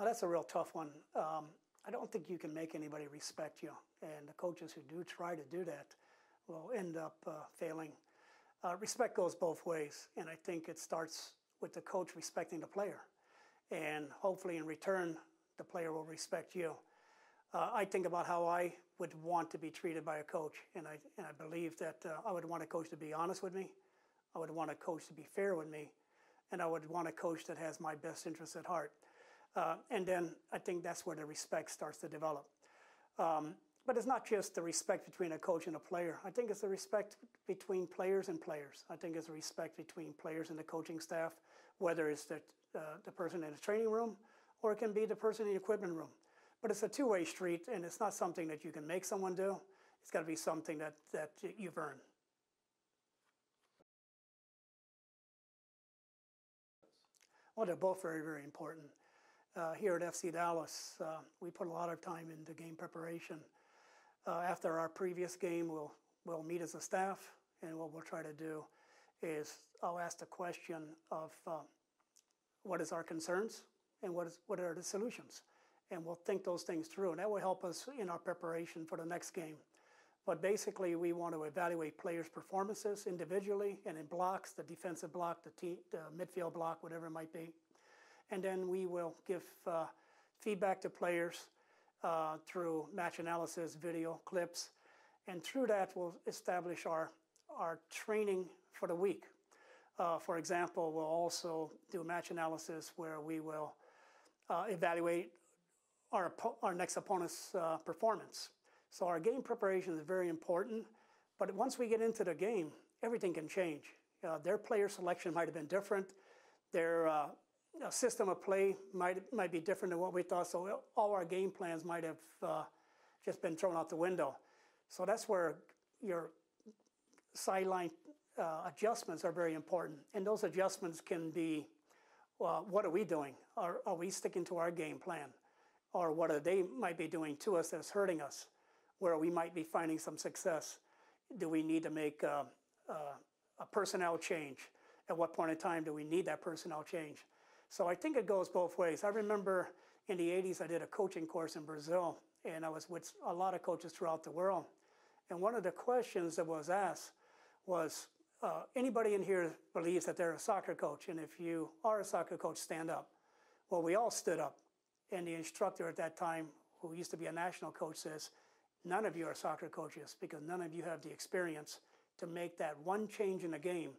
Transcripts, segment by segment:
Well, that's a real tough one. I don't think you can make anybody respect you, and the coaches who do try to do that will end up failing. Respect goes both ways, and I think it starts with the coach respecting the player, and hopefully in return, the player will respect you. I think about how I would want to be treated by a coach, and I believe that I would want a coach to be honest with me, I would want a coach to be fair with me, and I would want a coach that has my best interests at heart. And then I think that's where the respect starts to develop. But it's not just the respect between a coach and a player. I think it's the respect between players and players. I think it's the respect between players and the coaching staff, whether it's the person in the training room or it can be the person in the equipment room. But it's a two-way street, and it's not something that you can make someone do. It's got to be something that you've earned. Well, they're both very, very important. Here at FC Dallas, we put a lot of time into game preparation. After our previous game, we'll meet as a staff, and what we'll try to do is I'll ask the question of what is our concerns and what are the solutions, and we'll think those things through, and that will help us in our preparation for the next game. But basically, we want to evaluate players' performances individually and in blocks, the defensive block, the midfield block, whatever it might be. And then we will give feedback to players through match analysis, video clips. And through that, we'll establish our training for the week. For example, we'll also do match analysis where we will evaluate our next opponent's performance. So our game preparation is very important. But once we get into the game, everything can change. Their player selection might have been different. Their system of play might be different than what we thought, so all our game plans might have just been thrown out the window. So that's where your sideline adjustments are very important, and those adjustments can be, what are we doing? Are we sticking to our game plan? Or what are they might be doing to us that's hurting us, where we might be finding some success? Do we need to make a personnel change? At what point in time do we need that personnel change? So I think it goes both ways. I remember in the 80s I did a coaching course in Brazil, and I was with a lot of coaches throughout the world. And one of the questions that was asked was, anybody in here believes that they're a soccer coach? And if you are a soccer coach, stand up. Well, we all stood up. And the instructor at that time, who used to be a national coach, says, none of you are soccer coaches because none of you have the experience to make that one change in the game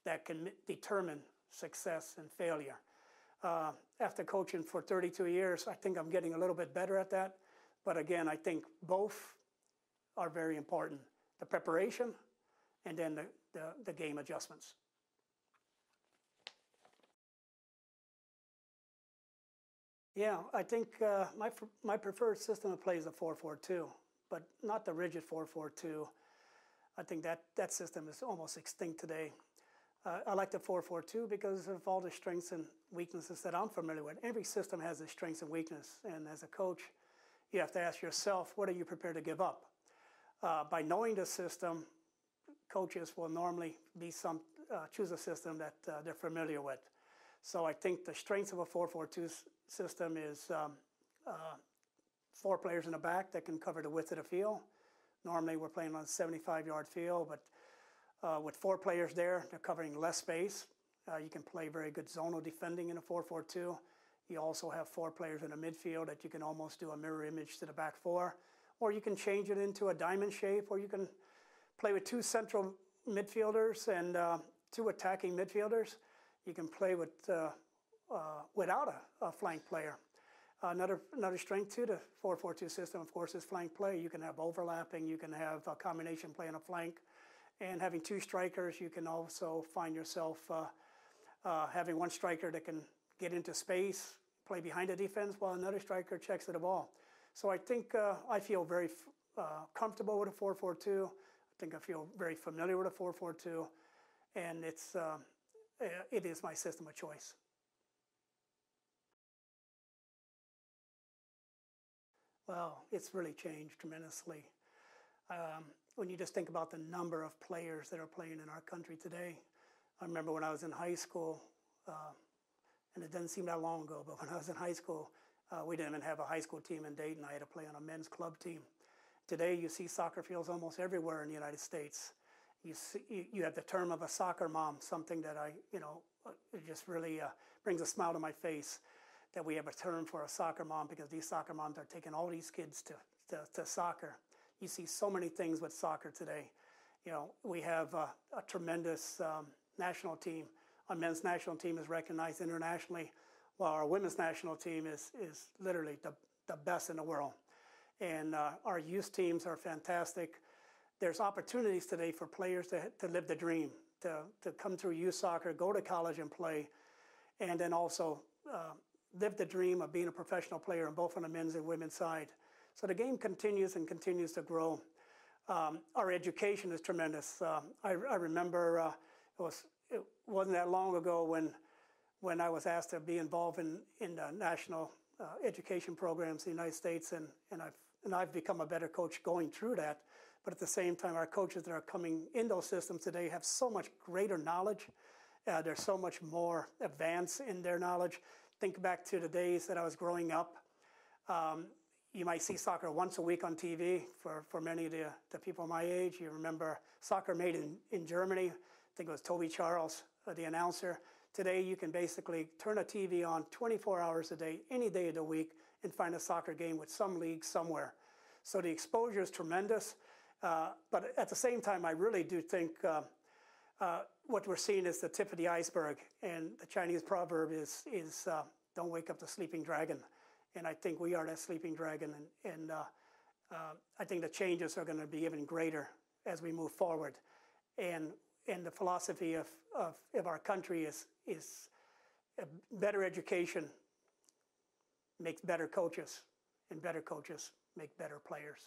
that can determine success and failure. After coaching for 32 years, I think I'm getting a little bit better at that. But again, I think both are very important. The preparation and then the game adjustments. Yeah, I think my preferred system of play is the 4-4-2, but not the rigid 4-4-2. I think that system is almost extinct today. I like the 4-4-2 because of all the strengths and weaknesses that I'm familiar with. Every system has its strengths and weaknesses, and as a coach, you have to ask yourself, what are you prepared to give up? By knowing the system, coaches will normally choose a system that they're familiar with. So I think the strengths of a 4-4-2 system is 4 players in the back that can cover the width of the field. Normally we're playing on a 75-yard field, but with 4 players there, they're covering less space. You can play very good zonal defending in a 4-4-2. You also have 4 players in the midfield that you can almost do a mirror image to the back 4. Or you can change it into a diamond shape, or you can play with 2 central midfielders and 2 attacking midfielders. You can play with without a flank player. Another strength to the 4-4-2 system, of course, is flank play. You can have overlapping. You can have a combination play on a flank. And having 2 strikers, you can also find yourself having 1 striker that can get into space, play behind the defense, while another striker checks to the ball. So I think I feel very comfortable with a 4-4-2. I think I feel very familiar with a 4-4-2. And it is my system of choice. Well, it's really changed tremendously. When you just think about the number of players that are playing in our country today. I remember when I was in high school, and it doesn't seem that long ago, but when I was in high school, We didn't even have a high school team in Dayton. I had to play on a men's club team. Today, you see soccer fields almost everywhere in the United States. You have the term of a soccer mom, something that it just really brings a smile to my face, that we have a term for a soccer mom, because these soccer moms are taking all these kids to soccer. You see so many things with soccer today. We have a tremendous national team. Our men's national team is recognized internationally, while our women's national team is literally the best in the world. And our youth teams are fantastic. There's opportunities today for players to live the dream, to come through youth soccer, go to college and play, and then also live the dream of being a professional player, both on the men's and women's side. So the game continues and continues to grow. Our education is tremendous. I remember it wasn't that long ago when I was asked to be involved in the national education programs in the United States, and I've become a better coach going through that. But at the same time, our coaches that are coming in those systems today have so much greater knowledge. They're so much more advanced in their knowledge. Think back to the days that I was growing up. You might see soccer once a week on TV for many of the people my age. You remember Soccer Made in Germany. I think it was Toby Charles, the announcer. Today, you can basically turn a TV on 24 hours a day, any day of the week, and find a soccer game with some league somewhere. So the exposure is tremendous. But at the same time, I really do think what we're seeing is the tip of the iceberg. And the Chinese proverb is don't wake up the sleeping dragon. And I think we are that sleeping dragon. And I think the changes are going to be even greater as we move forward. And the philosophy of our country is better education makes better coaches, and better coaches make better players.